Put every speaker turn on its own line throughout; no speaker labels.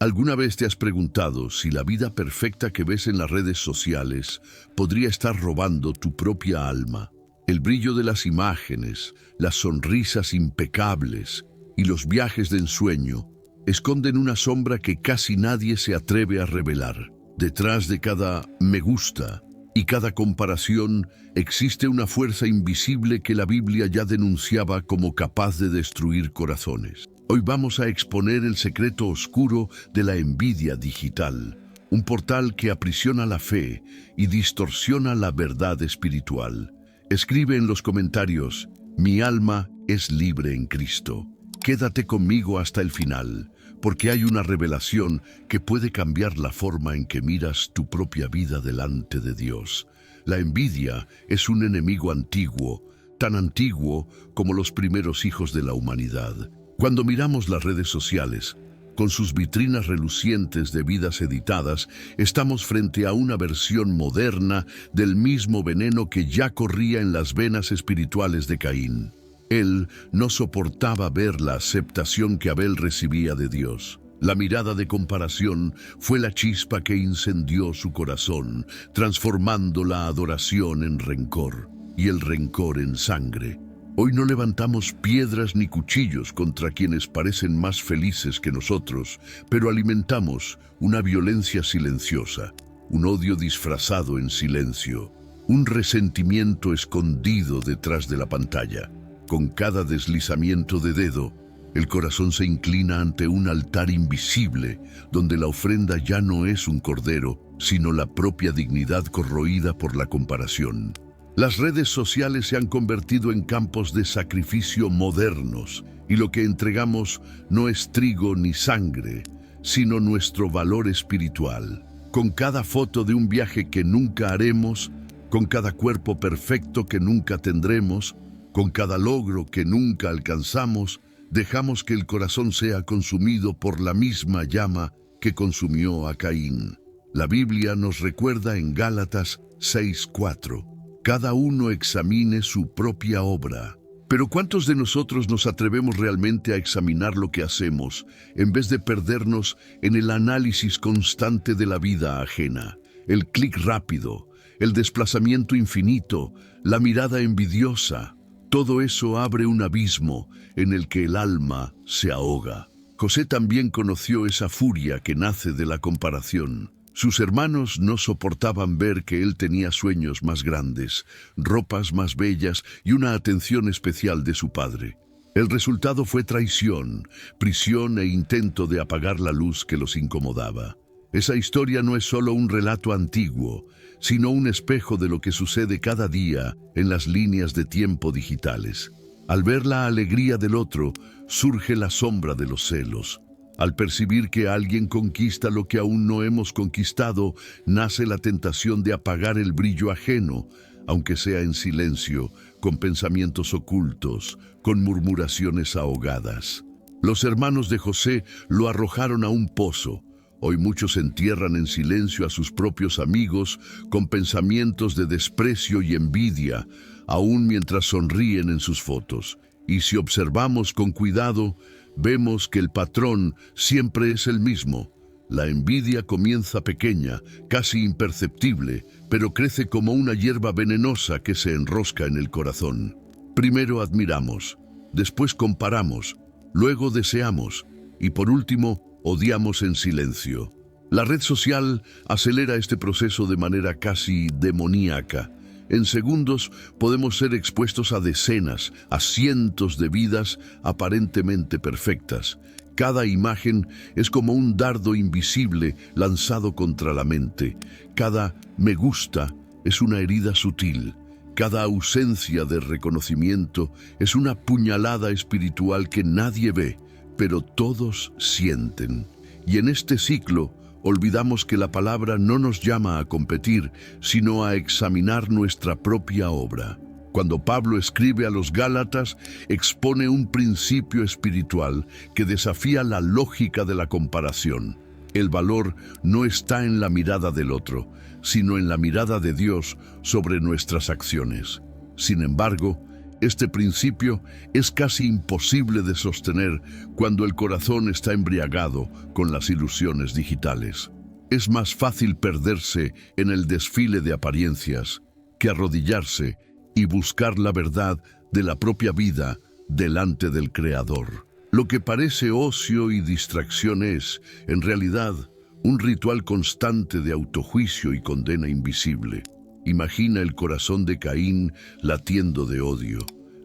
¿Alguna vez te has preguntado si la vida perfecta que ves en las redes sociales podría estar robando tu propia alma? El brillo de las imágenes, las sonrisas impecables y los viajes de ensueño esconden una sombra que casi nadie se atreve a revelar. Detrás de cada me gusta y cada comparación existe una fuerza invisible que la Biblia ya denunciaba como capaz de destruir corazones. Hoy vamos a exponer el secreto oscuro de la envidia digital, un portal que aprisiona la fe y distorsiona la verdad espiritual. Escribe en los comentarios: mi alma es libre en Cristo. Quédate conmigo hasta el final, porque hay una revelación que puede cambiar la forma en que miras tu propia vida delante de Dios. La envidia es un enemigo antiguo, tan antiguo como los primeros hijos de la humanidad. Cuando miramos las redes sociales, con sus vitrinas relucientes de vidas editadas, estamos frente a una versión moderna del mismo veneno que ya corría en las venas espirituales de Caín. Él no soportaba ver la aceptación que Abel recibía de Dios. La mirada de comparación fue la chispa que incendió su corazón, transformando la adoración en rencor y el rencor en sangre. Hoy no levantamos piedras ni cuchillos contra quienes parecen más felices que nosotros, pero alimentamos una violencia silenciosa, un odio disfrazado en silencio, un resentimiento escondido detrás de la pantalla. Con cada deslizamiento de dedo, el corazón se inclina ante un altar invisible, donde la ofrenda ya no es un cordero, sino la propia dignidad corroída por la comparación. Las redes sociales se han convertido en campos de sacrificio modernos, y lo que entregamos no es trigo ni sangre, sino nuestro valor espiritual. Con cada foto de un viaje que nunca haremos, con cada cuerpo perfecto que nunca tendremos, con cada logro que nunca alcanzamos, dejamos que el corazón sea consumido por la misma llama que consumió a Caín. La Biblia nos recuerda en Gálatas 6:4. Cada uno examine su propia obra. Pero ¿cuántos de nosotros nos atrevemos realmente a examinar lo que hacemos, en vez de perdernos en el análisis constante de la vida ajena? El clic rápido, el desplazamiento infinito, la mirada envidiosa. Todo eso abre un abismo en el que el alma se ahoga. José también conoció esa furia que nace de la comparación. Sus hermanos no soportaban ver que él tenía sueños más grandes, ropas más bellas y una atención especial de su padre. El resultado fue traición, prisión e intento de apagar la luz que los incomodaba. Esa historia no es solo un relato antiguo, sino un espejo de lo que sucede cada día en las líneas de tiempo digitales. Al ver la alegría del otro, surge la sombra de los celos. Al percibir que alguien conquista lo que aún no hemos conquistado, nace la tentación de apagar el brillo ajeno, aunque sea en silencio, con pensamientos ocultos, con murmuraciones ahogadas. Los hermanos de José lo arrojaron a un pozo. Hoy muchos entierran en silencio a sus propios amigos con pensamientos de desprecio y envidia, aún mientras sonríen en sus fotos. Y si observamos con cuidado, vemos que el patrón siempre es el mismo. La envidia comienza pequeña, casi imperceptible, pero crece como una hierba venenosa que se enrosca en el corazón. Primero admiramos, después comparamos, luego deseamos y por último odiamos en silencio. La red social acelera este proceso de manera casi demoníaca. En segundos podemos ser expuestos a decenas, a cientos de vidas aparentemente perfectas. Cada imagen es como un dardo invisible lanzado contra la mente. Cada me gusta es una herida sutil. Cada ausencia de reconocimiento es una puñalada espiritual que nadie ve, pero todos sienten. Y en este ciclo, olvidamos que la palabra no nos llama a competir, sino a examinar nuestra propia obra. Cuando Pablo escribe a los Gálatas, expone un principio espiritual que desafía la lógica de la comparación. El valor no está en la mirada del otro, sino en la mirada de Dios sobre nuestras acciones. Sin embargo, Este principio es casi imposible de sostener cuando el corazón está embriagado con las ilusiones digitales. Es más fácil perderse en el desfile de apariencias que arrodillarse y buscar la verdad de la propia vida delante del Creador. Lo que parece ocio y distracción es, en realidad, un ritual constante de autojuicio y condena invisible. Imagina el corazón de Caín latiendo de odio,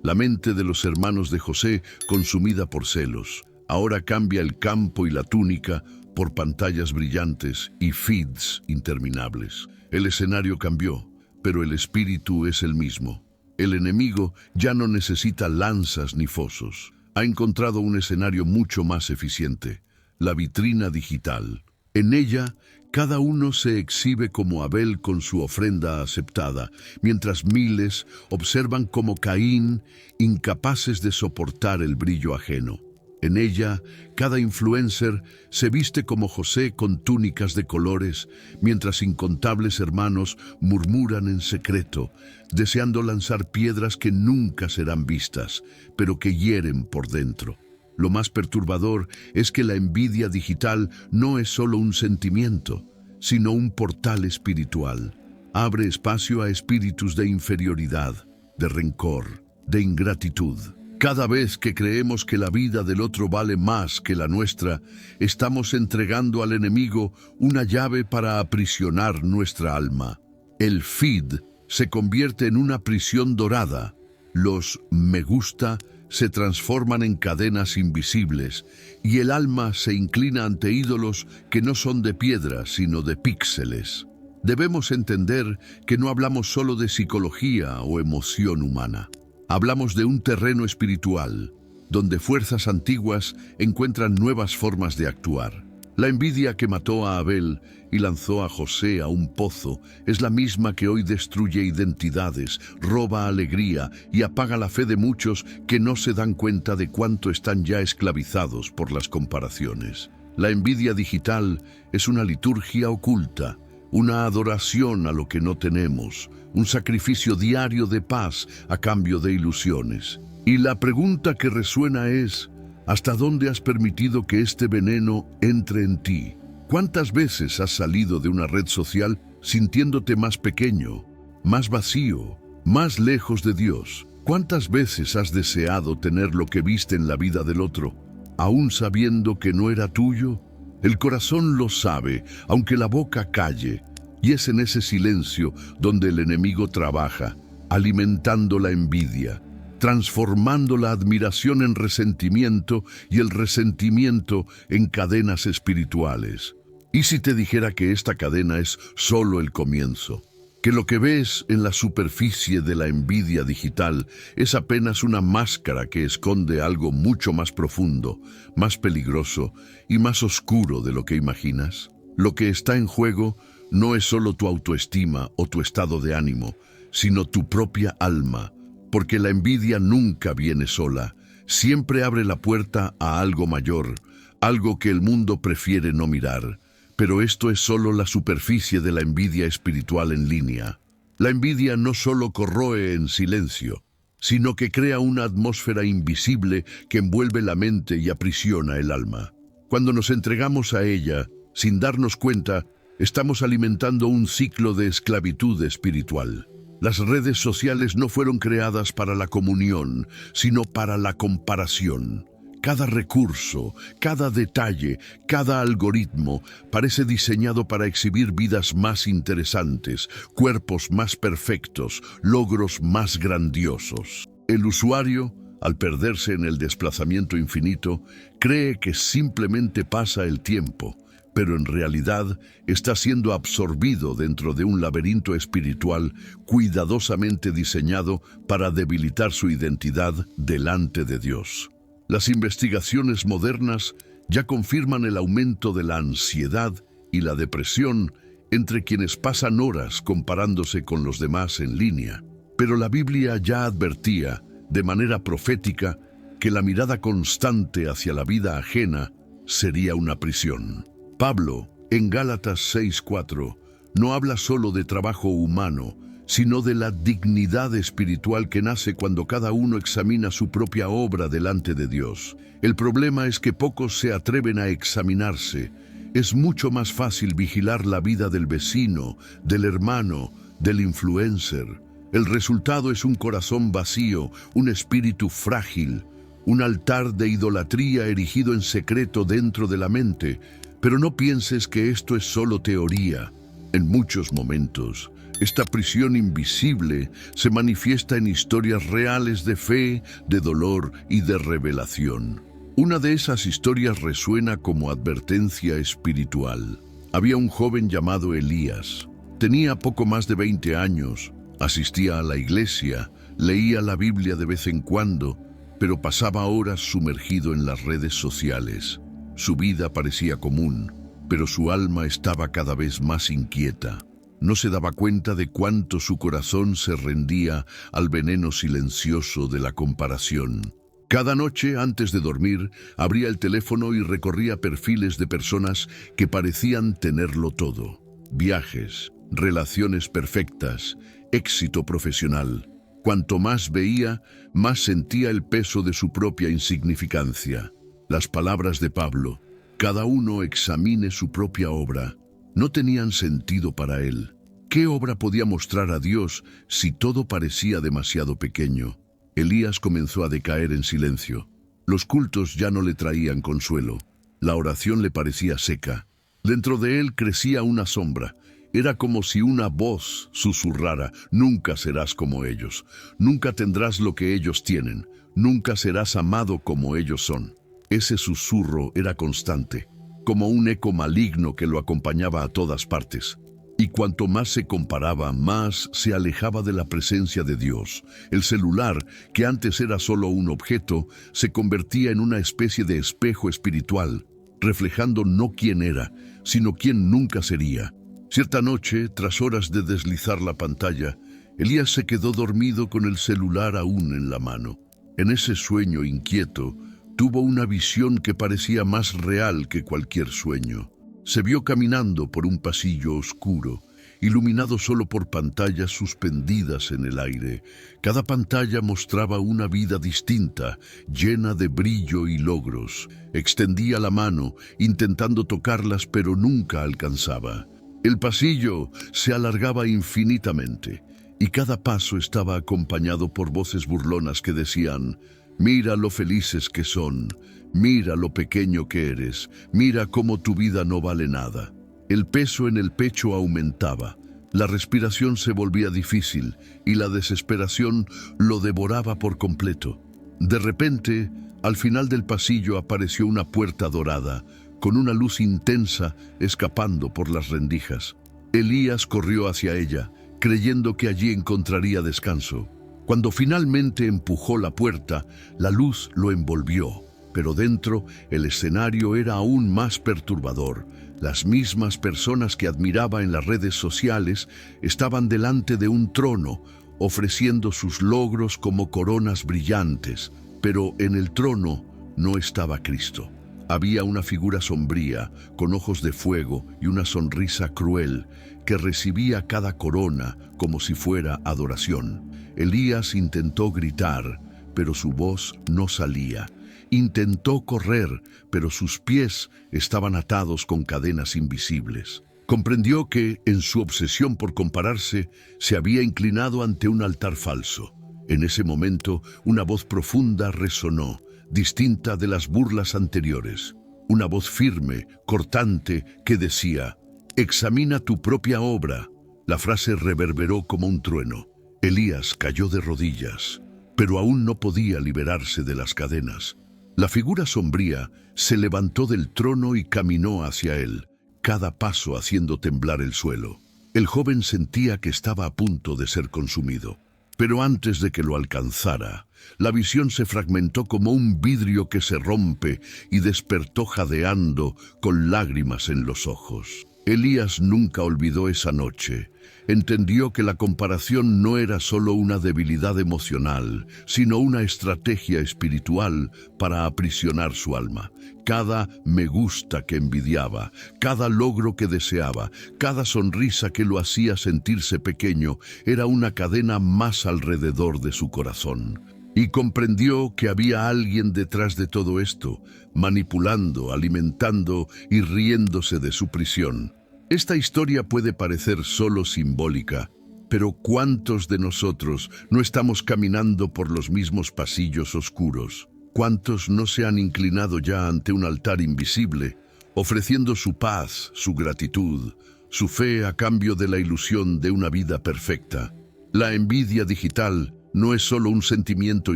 la mente de los hermanos de José consumida por celos. Ahora cambia el campo y la túnica por pantallas brillantes y feeds interminables. El escenario cambió, pero el espíritu es el mismo. El enemigo ya no necesita lanzas ni fosos. Ha encontrado un escenario mucho más eficiente, la vitrina digital. En ella, cada uno se exhibe como Abel con su ofrenda aceptada, mientras miles observan como Caín, incapaces de soportar el brillo ajeno. En ella, cada influencer se viste como José con túnicas de colores, mientras incontables hermanos murmuran en secreto, deseando lanzar piedras que nunca serán vistas, pero que hieren por dentro. Lo más perturbador es que la envidia digital no es solo un sentimiento, sino un portal espiritual. Abre espacio a espíritus de inferioridad, de rencor, de ingratitud. Cada vez que creemos que la vida del otro vale más que la nuestra, estamos entregando al enemigo una llave para aprisionar nuestra alma. El feed se convierte en una prisión dorada. Los me gusta se transforman en cadenas invisibles y el alma se inclina ante ídolos que no son de piedra, sino de píxeles. Debemos entender que no hablamos solo de psicología o emoción humana. Hablamos de un terreno espiritual, donde fuerzas antiguas encuentran nuevas formas de actuar. La envidia que mató a Abel y lanzó a José a un pozo es la misma que hoy destruye identidades, roba alegría y apaga la fe de muchos que no se dan cuenta de cuánto están ya esclavizados por las comparaciones. La envidia digital es una liturgia oculta, una adoración a lo que no tenemos, un sacrificio diario de paz a cambio de ilusiones. Y la pregunta que resuena es: ¿hasta dónde has permitido que este veneno entre en ti? ¿Cuántas veces has salido de una red social sintiéndote más pequeño, más vacío, más lejos de Dios? ¿Cuántas veces has deseado tener lo que viste en la vida del otro, aún sabiendo que no era tuyo? El corazón lo sabe, aunque la boca calle, y es en ese silencio donde el enemigo trabaja, alimentando la envidia, transformando la admiración en resentimiento y el resentimiento en cadenas espirituales. ¿Y si te dijera que esta cadena es solo el comienzo? Que lo que ves en la superficie de la envidia digital es apenas una máscara que esconde algo mucho más profundo, más peligroso y más oscuro de lo que imaginas. Lo que está en juego no es solo tu autoestima o tu estado de ánimo, sino tu propia alma, porque la envidia nunca viene sola, siempre abre la puerta a algo mayor, algo que el mundo prefiere no mirar. Pero esto es solo la superficie de la envidia espiritual en línea. La envidia no solo corroe en silencio, sino que crea una atmósfera invisible que envuelve la mente y aprisiona el alma. Cuando nos entregamos a ella, sin darnos cuenta, estamos alimentando un ciclo de esclavitud espiritual. Las redes sociales no fueron creadas para la comunión, sino para la comparación. Cada recurso, cada detalle, cada algoritmo parece diseñado para exhibir vidas más interesantes, cuerpos más perfectos, logros más grandiosos. El usuario, al perderse en el desplazamiento infinito, cree que simplemente pasa el tiempo, pero en realidad está siendo absorbido dentro de un laberinto espiritual cuidadosamente diseñado para debilitar su identidad delante de Dios. Las investigaciones modernas ya confirman el aumento de la ansiedad y la depresión entre quienes pasan horas comparándose con los demás en línea. Pero la Biblia ya advertía, de manera profética, que la mirada constante hacia la vida ajena sería una prisión. Pablo, en Gálatas 6:4, no habla solo de trabajo humano, sino de la dignidad espiritual que nace cuando cada uno examina su propia obra delante de Dios. El problema es que pocos se atreven a examinarse. Es mucho más fácil vigilar la vida del vecino, del hermano, del influencer. El resultado es un corazón vacío, un espíritu frágil, un altar de idolatría erigido en secreto dentro de la mente. Pero no pienses que esto es solo teoría. En muchos momentos, esta prisión invisible se manifiesta en historias reales de fe, de dolor y de revelación. Una de esas historias resuena como advertencia espiritual. Había un joven llamado Elías. Tenía poco más de 20 años, asistía a la iglesia, leía la Biblia de vez en cuando, pero pasaba horas sumergido en las redes sociales. Su vida parecía común, pero su alma estaba cada vez más inquieta. No se daba cuenta de cuánto su corazón se rendía al veneno silencioso de la comparación. Cada noche, antes de dormir, abría el teléfono y recorría perfiles de personas que parecían tenerlo todo. Viajes, relaciones perfectas, éxito profesional. Cuanto más veía, más sentía el peso de su propia insignificancia. Las palabras de Pablo, cada uno examine su propia obra, no tenían sentido para él. ¿Qué obra podía mostrar a Dios si todo parecía demasiado pequeño? Elías comenzó a decaer en silencio. Los cultos ya no le traían consuelo. La oración le parecía seca. Dentro de él crecía una sombra. Era como si una voz susurrara: nunca serás como ellos, nunca tendrás lo que ellos tienen, nunca serás amado como ellos son. Ese susurro era constante, como un eco maligno que lo acompañaba a todas partes. Y cuanto más se comparaba, más se alejaba de la presencia de Dios. El celular, que antes era solo un objeto, se convertía en una especie de espejo espiritual, reflejando no quién era, sino quién nunca sería. Cierta noche, tras horas de deslizar la pantalla, Elías se quedó dormido con el celular aún en la mano. En ese sueño inquieto, tuvo una visión que parecía más real que cualquier sueño. Se vio caminando por un pasillo oscuro, iluminado solo por pantallas suspendidas en el aire. Cada pantalla mostraba una vida distinta, llena de brillo y logros. Extendía la mano, intentando tocarlas, pero nunca alcanzaba. El pasillo se alargaba infinitamente, y cada paso estaba acompañado por voces burlonas que decían: mira lo felices que son, mira lo pequeño que eres, mira cómo tu vida no vale nada. El peso en el pecho aumentaba, la respiración se volvía difícil y la desesperación lo devoraba por completo. De repente, al final del pasillo apareció una puerta dorada, con una luz intensa escapando por las rendijas. Elías corrió hacia ella, creyendo que allí encontraría descanso. Cuando finalmente empujó la puerta, la luz lo envolvió, pero dentro el escenario era aún más perturbador. Las mismas personas que admiraba en las redes sociales estaban delante de un trono, ofreciendo sus logros como coronas brillantes, pero en el trono no estaba Cristo. Había una figura sombría, con ojos de fuego y una sonrisa cruel, que recibía cada corona como si fuera adoración. Elías intentó gritar, pero su voz no salía. Intentó correr, pero sus pies estaban atados con cadenas invisibles. Comprendió que, en su obsesión por compararse, se había inclinado ante un altar falso. En ese momento, una voz profunda resonó, distinta de las burlas anteriores. Una voz firme, cortante, que decía: examina tu propia obra. La frase reverberó como un trueno. Elías cayó de rodillas, pero aún no podía liberarse de las cadenas. La figura sombría se levantó del trono y caminó hacia él, cada paso haciendo temblar el suelo. El joven sentía que estaba a punto de ser consumido. Pero antes de que lo alcanzara, la visión se fragmentó como un vidrio que se rompe y despertó jadeando con lágrimas en los ojos. Elías nunca olvidó esa noche. Entendió que la comparación no era solo una debilidad emocional, sino una estrategia espiritual para aprisionar su alma. Cada me gusta que envidiaba, cada logro que deseaba, cada sonrisa que lo hacía sentirse pequeño, era una cadena más alrededor de su corazón. Y comprendió que había alguien detrás de todo esto, manipulando, alimentando y riéndose de su prisión. Esta historia puede parecer solo simbólica, pero ¿cuántos de nosotros no estamos caminando por los mismos pasillos oscuros? ¿Cuántos no se han inclinado ya ante un altar invisible, ofreciendo su paz, su gratitud, su fe a cambio de la ilusión de una vida perfecta? La envidia digital no es solo un sentimiento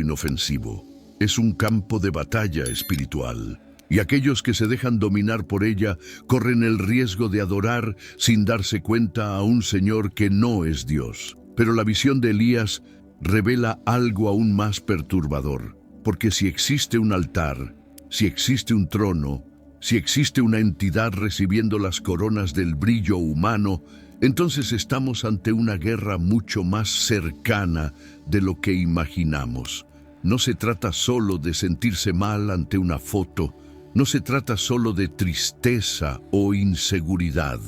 inofensivo, es un campo de batalla espiritual. Y aquellos que se dejan dominar por ella corren el riesgo de adorar sin darse cuenta a un Señor que no es Dios. Pero la visión de Elías revela algo aún más perturbador, porque si existe un altar, si existe un trono, si existe una entidad recibiendo las coronas del brillo humano, entonces estamos ante una guerra mucho más cercana de lo que imaginamos. No se trata solo de sentirse mal ante una foto, no se trata solo de tristeza o inseguridad.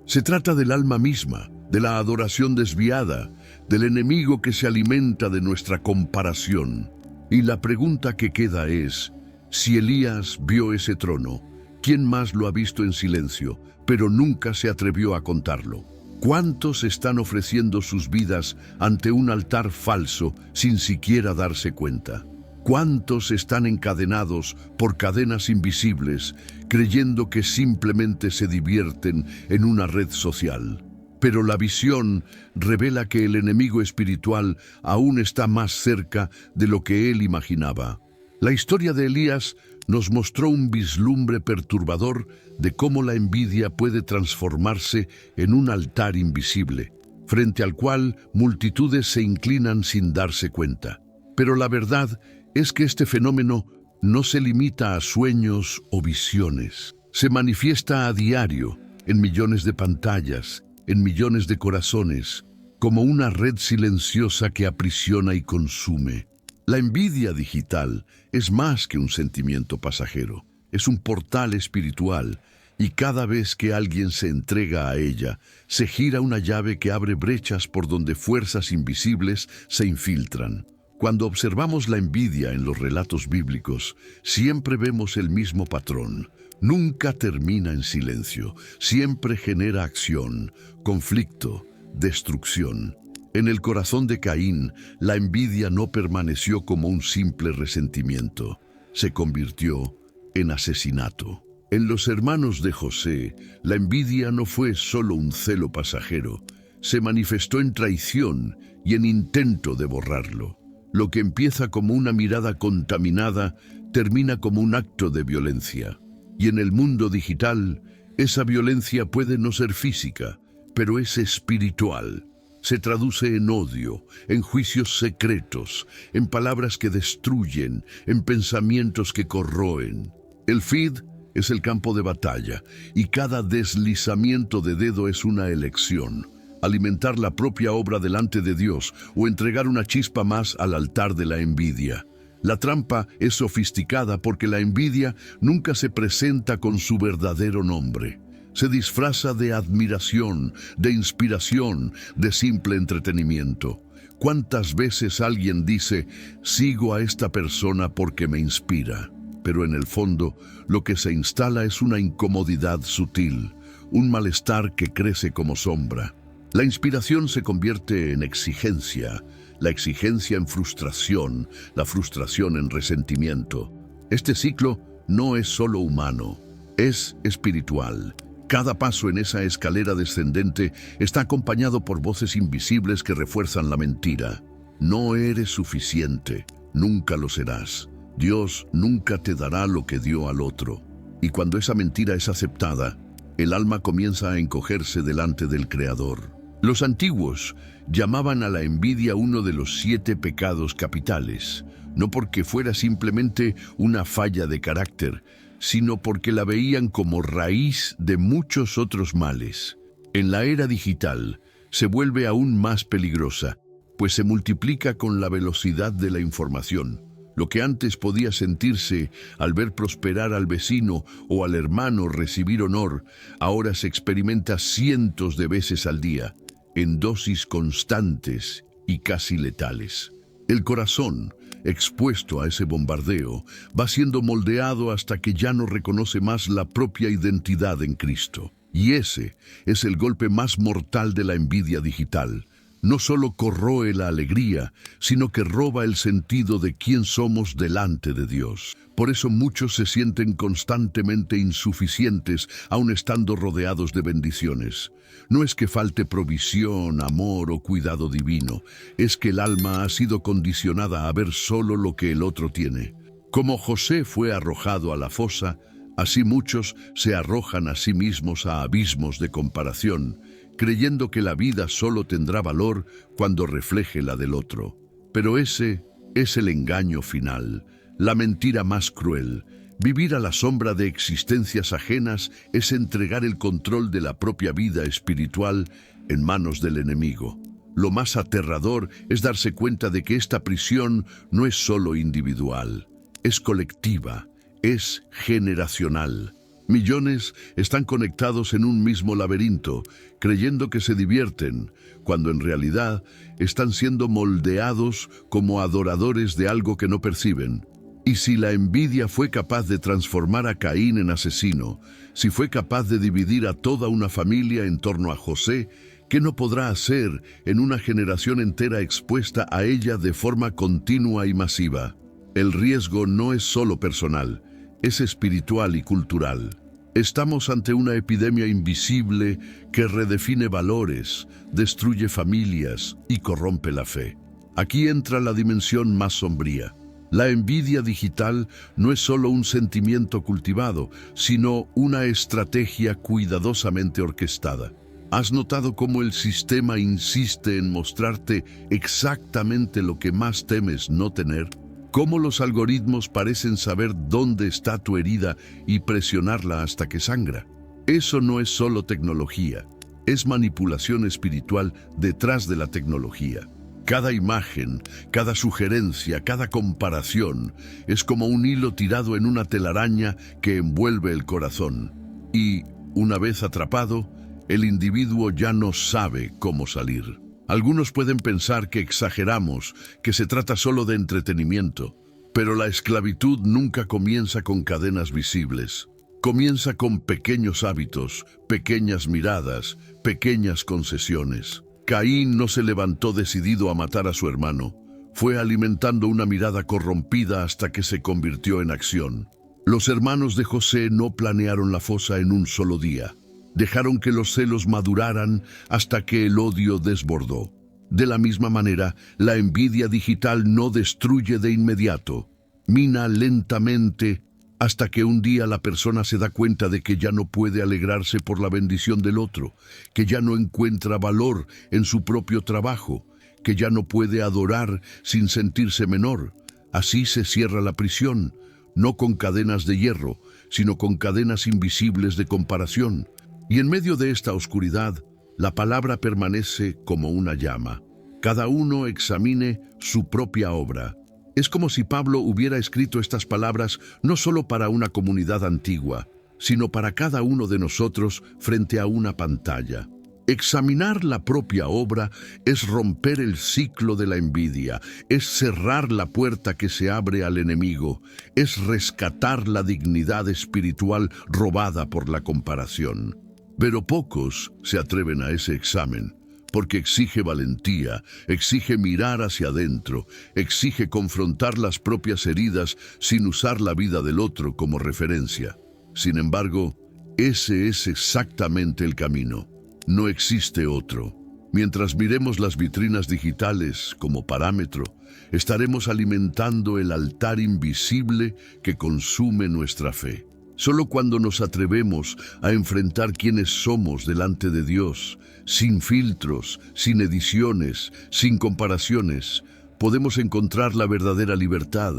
Se trata del alma misma, de la adoración desviada, del enemigo que se alimenta de nuestra comparación. Y la pregunta que queda es, si Elías vio ese trono, ¿quién más lo ha visto en silencio, pero nunca se atrevió a contarlo? ¿Cuántos están ofreciendo sus vidas ante un altar falso sin siquiera darse cuenta? ¿Cuántos están encadenados por cadenas invisibles, creyendo que simplemente se divierten en una red social? Pero la visión revela que el enemigo espiritual aún está más cerca de lo que él imaginaba. La historia de Elías nos mostró un vislumbre perturbador de cómo la envidia puede transformarse en un altar invisible, frente al cual multitudes se inclinan sin darse cuenta. Pero la verdad es que este fenómeno no se limita a sueños o visiones. Se manifiesta a diario, en millones de pantallas, en millones de corazones, como una red silenciosa que aprisiona y consume. La envidia digital es más que un sentimiento pasajero, es un portal espiritual, y cada vez que alguien se entrega a ella, se gira una llave que abre brechas por donde fuerzas invisibles se infiltran. Cuando observamos la envidia en los relatos bíblicos, siempre vemos el mismo patrón. Nunca termina en silencio, siempre genera acción, conflicto, destrucción. En el corazón de Caín, la envidia no permaneció como un simple resentimiento, se convirtió en asesinato. En los hermanos de José, la envidia no fue solo un celo pasajero, se manifestó en traición y en intento de borrarlo. Lo que empieza como una mirada contaminada termina como un acto de violencia. Y en el mundo digital, esa violencia puede no ser física, pero es espiritual. Se traduce en odio, en juicios secretos, en palabras que destruyen, en pensamientos que corroen. El feed es el campo de batalla, y cada deslizamiento de dedo es una elección. Alimentar la propia obra delante de Dios o entregar una chispa más al altar de la envidia. La trampa es sofisticada porque la envidia nunca se presenta con su verdadero nombre. Se disfraza de admiración, de inspiración, de simple entretenimiento. ¿Cuántas veces alguien dice, sigo a esta persona porque me inspira? Pero en el fondo, lo que se instala es una incomodidad sutil, un malestar que crece como sombra. La inspiración se convierte en exigencia, la exigencia en frustración, la frustración en resentimiento. Este ciclo no es solo humano, es espiritual. Cada paso en esa escalera descendente está acompañado por voces invisibles que refuerzan la mentira. No eres suficiente, nunca lo serás. Dios nunca te dará lo que dio al otro. Y cuando esa mentira es aceptada, el alma comienza a encogerse delante del Creador. Los antiguos llamaban a la envidia uno de los 7 pecados capitales, no porque fuera simplemente una falla de carácter, sino porque la veían como raíz de muchos otros males. En la era digital se vuelve aún más peligrosa, pues se multiplica con la velocidad de la información. Lo que antes podía sentirse al ver prosperar al vecino o al hermano recibir honor, ahora se experimenta cientos de veces al día, en dosis constantes y casi letales. El corazón, expuesto a ese bombardeo, va siendo moldeado hasta que ya no reconoce más la propia identidad en Cristo. Y ese es el golpe más mortal de la envidia digital. No solo corroe la alegría, sino que roba el sentido de quién somos delante de Dios. Por eso muchos se sienten constantemente insuficientes, aun estando rodeados de bendiciones. No es que falte provisión, amor o cuidado divino, es que el alma ha sido condicionada a ver solo lo que el otro tiene. Como José fue arrojado a la fosa, así muchos se arrojan a sí mismos a abismos de comparación, creyendo que la vida solo tendrá valor cuando refleje la del otro. Pero ese es el engaño final, la mentira más cruel. Vivir a la sombra de existencias ajenas es entregar el control de la propia vida espiritual en manos del enemigo. Lo más aterrador es darse cuenta de que esta prisión no es solo individual, es colectiva, es generacional. Millones están conectados en un mismo laberinto, creyendo que se divierten, cuando en realidad están siendo moldeados como adoradores de algo que no perciben. Y si la envidia fue capaz de transformar a Caín en asesino, si fue capaz de dividir a toda una familia en torno a José, ¿qué no podrá hacer en una generación entera expuesta a ella de forma continua y masiva? El riesgo no es solo personal, es espiritual y cultural. Estamos ante una epidemia invisible que redefine valores, destruye familias y corrompe la fe. Aquí entra la dimensión más sombría. La envidia digital no es solo un sentimiento cultivado, sino una estrategia cuidadosamente orquestada. ¿Has notado cómo el sistema insiste en mostrarte exactamente lo que más temes no tener? ¿Cómo los algoritmos parecen saber dónde está tu herida y presionarla hasta que sangra? Eso no es solo tecnología, es manipulación espiritual detrás de la tecnología. Cada imagen, cada sugerencia, cada comparación es como un hilo tirado en una telaraña que envuelve el corazón. Y, una vez atrapado, el individuo ya no sabe cómo salir. Algunos pueden pensar que exageramos, que se trata solo de entretenimiento, pero la esclavitud nunca comienza con cadenas visibles. Comienza con pequeños hábitos, pequeñas miradas, pequeñas concesiones. Caín no se levantó decidido a matar a su hermano, fue alimentando una mirada corrompida hasta que se convirtió en acción. Los hermanos de José no planearon la fosa en un solo día. Dejaron que los celos maduraran hasta que el odio desbordó. De la misma manera, la envidia digital no destruye de inmediato. Mina lentamente hasta que un día la persona se da cuenta de que ya no puede alegrarse por la bendición del otro, que ya no encuentra valor en su propio trabajo, que ya no puede adorar sin sentirse menor. Así se cierra la prisión, no con cadenas de hierro, sino con cadenas invisibles de comparación. Y en medio de esta oscuridad, la palabra permanece como una llama. Cada uno examine su propia obra. Es como si Pablo hubiera escrito estas palabras no solo para una comunidad antigua, sino para cada uno de nosotros frente a una pantalla. Examinar la propia obra es romper el ciclo de la envidia, es cerrar la puerta que se abre al enemigo, es rescatar la dignidad espiritual robada por la comparación. Pero pocos se atreven a ese examen, porque exige valentía, exige mirar hacia adentro, exige confrontar las propias heridas sin usar la vida del otro como referencia. Sin embargo, ese es exactamente el camino. No existe otro. Mientras miremos las vitrinas digitales como parámetro, estaremos alimentando el altar invisible que consume nuestra fe. Solo cuando nos atrevemos a enfrentar quiénes somos delante de Dios, sin filtros, sin ediciones, sin comparaciones, podemos encontrar la verdadera libertad.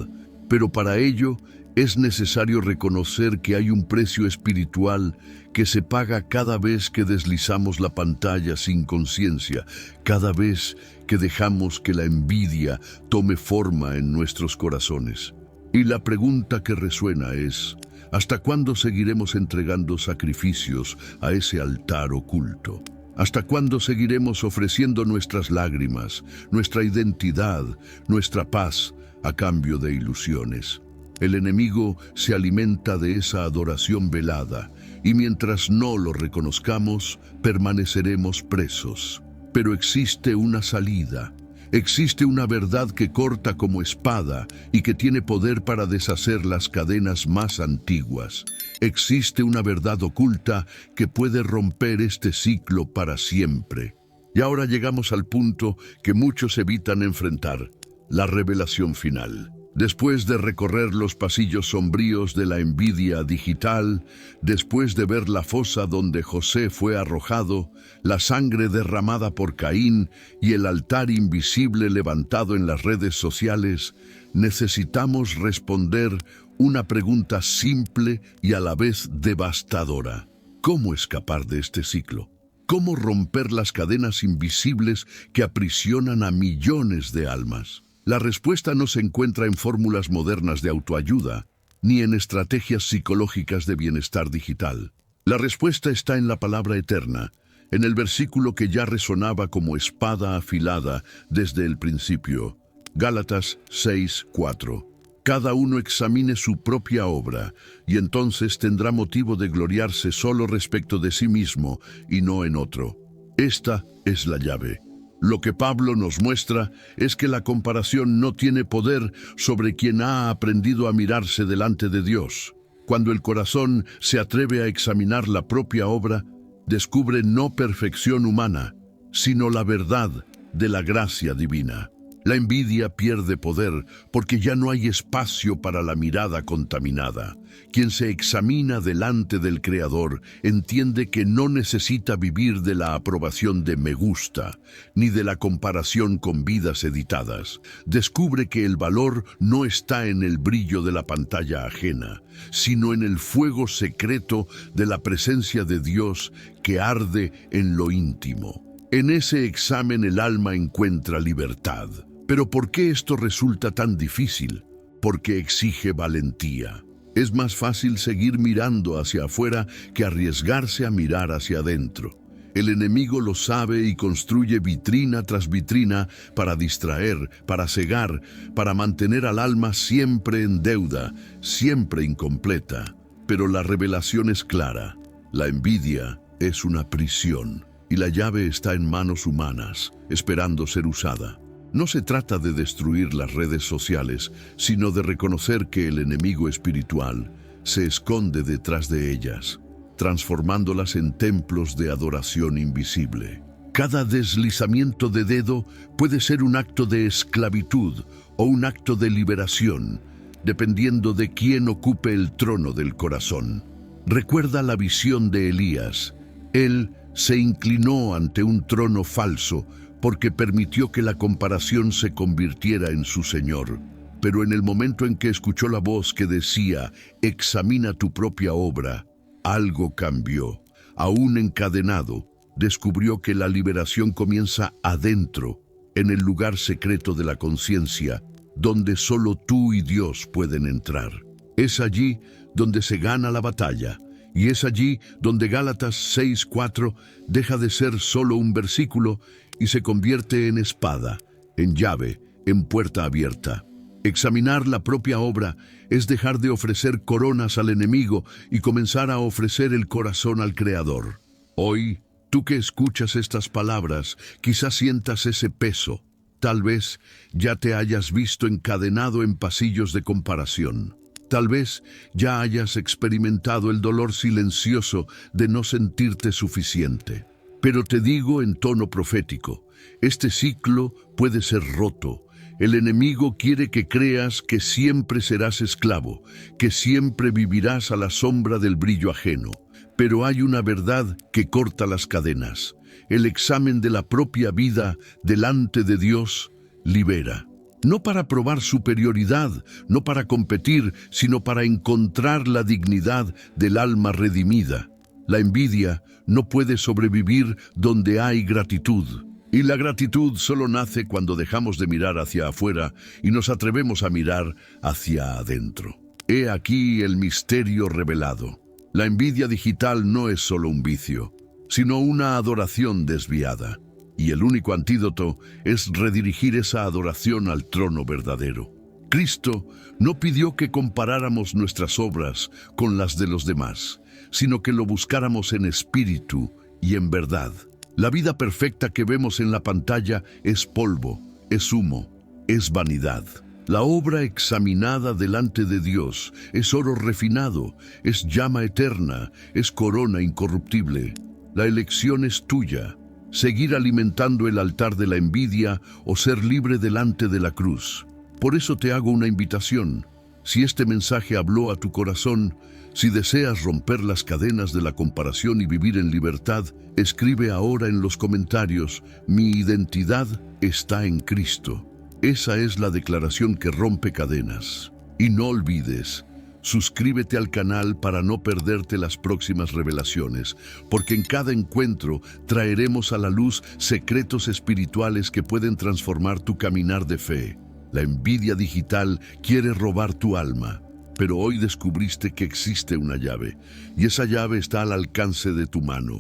Pero para ello Es necesario reconocer que hay un precio espiritual que se paga cada vez que deslizamos la pantalla sin conciencia, cada vez que dejamos que la envidia tome forma en nuestros corazones. Y la pregunta que resuena es: ¿hasta cuándo seguiremos entregando sacrificios a ese altar oculto? ¿Hasta cuándo seguiremos ofreciendo nuestras lágrimas, nuestra identidad, nuestra paz a cambio de ilusiones? El enemigo se alimenta de esa adoración velada, y mientras no lo reconozcamos, permaneceremos presos. Pero existe una salida. Existe una verdad que corta como espada y que tiene poder para deshacer las cadenas más antiguas. Existe una verdad oculta que puede romper este ciclo para siempre. Y ahora llegamos al punto que muchos evitan enfrentar: la revelación final. Después de recorrer los pasillos sombríos de la envidia digital, después de ver la fosa donde José fue arrojado, la sangre derramada por Caín y el altar invisible levantado en las redes sociales, necesitamos responder una pregunta simple y a la vez devastadora. ¿Cómo escapar de este ciclo? ¿Cómo romper las cadenas invisibles que aprisionan a millones de almas? La respuesta no se encuentra en fórmulas modernas de autoayuda, ni en estrategias psicológicas de bienestar digital. La respuesta está en la palabra eterna, en el versículo que ya resonaba como espada afilada desde el principio. Gálatas 6:4. Cada uno examine su propia obra, y entonces tendrá motivo de gloriarse solo respecto de sí mismo y no en otro. Esta es la llave. Lo que Pablo nos muestra es que la comparación no tiene poder sobre quien ha aprendido a mirarse delante de Dios. Cuando el corazón se atreve a examinar la propia obra, descubre no perfección humana, sino la verdad de la gracia divina. La envidia pierde poder porque ya no hay espacio para la mirada contaminada. Quien se examina delante del Creador entiende que no necesita vivir de la aprobación de me gusta, ni de la comparación con vidas editadas. Descubre que el valor no está en el brillo de la pantalla ajena, sino en el fuego secreto de la presencia de Dios que arde en lo íntimo. En ese examen el alma encuentra libertad. Pero ¿por qué esto resulta tan difícil? Porque exige valentía. Es más fácil seguir mirando hacia afuera que arriesgarse a mirar hacia adentro. El enemigo lo sabe y construye vitrina tras vitrina para distraer, para cegar, para mantener al alma siempre en deuda, siempre incompleta. Pero la revelación es clara. La envidia es una prisión y la llave está en manos humanas, esperando ser usada. No se trata de destruir las redes sociales, sino de reconocer que el enemigo espiritual se esconde detrás de ellas, transformándolas en templos de adoración invisible. Cada deslizamiento de dedo puede ser un acto de esclavitud o un acto de liberación, dependiendo de quién ocupe el trono del corazón. Recuerda la visión de Elías. Él se inclinó ante un trono falso porque permitió que la comparación se convirtiera en su señor. Pero en el momento en que escuchó la voz que decía, examina tu propia obra, algo cambió. Aún encadenado, descubrió que la liberación comienza adentro, en el lugar secreto de la conciencia, donde solo tú y Dios pueden entrar. Es allí donde se gana la batalla. Y es allí donde Gálatas 6:4 deja de ser solo un versículo y se convierte en espada, en llave, en puerta abierta. Examinar la propia obra es dejar de ofrecer coronas al enemigo y comenzar a ofrecer el corazón al Creador. Hoy, tú que escuchas estas palabras, quizás sientas ese peso. Tal vez ya te hayas visto encadenado en pasillos de comparación. Tal vez ya hayas experimentado el dolor silencioso de no sentirte suficiente. Pero te digo en tono profético, este ciclo puede ser roto. El enemigo quiere que creas que siempre serás esclavo, que siempre vivirás a la sombra del brillo ajeno. Pero hay una verdad que corta las cadenas. El examen de la propia vida delante de Dios libera. No para probar superioridad, no para competir, sino para encontrar la dignidad del alma redimida. La envidia no puede sobrevivir donde hay gratitud. Y la gratitud solo nace cuando dejamos de mirar hacia afuera y nos atrevemos a mirar hacia adentro. He aquí el misterio revelado. La envidia digital no es solo un vicio, sino una adoración desviada. Y el único antídoto es redirigir esa adoración al trono verdadero. Cristo no pidió que comparáramos nuestras obras con las de los demás, sino que lo buscáramos en espíritu y en verdad. La vida perfecta que vemos en la pantalla es polvo, es humo, es vanidad. La obra examinada delante de Dios es oro refinado, es llama eterna, es corona incorruptible. La elección es tuya: seguir alimentando el altar de la envidia o ser libre delante de la cruz. Por eso te hago una invitación. Si este mensaje habló a tu corazón, si deseas romper las cadenas de la comparación y vivir en libertad, escribe ahora en los comentarios: mi identidad está en Cristo. Esa es la declaración que rompe cadenas. Y no olvides, suscríbete al canal para no perderte las próximas revelaciones, porque en cada encuentro traeremos a la luz secretos espirituales que pueden transformar tu caminar de fe. La envidia digital quiere robar tu alma, pero hoy descubriste que existe una llave, y esa llave está al alcance de tu mano.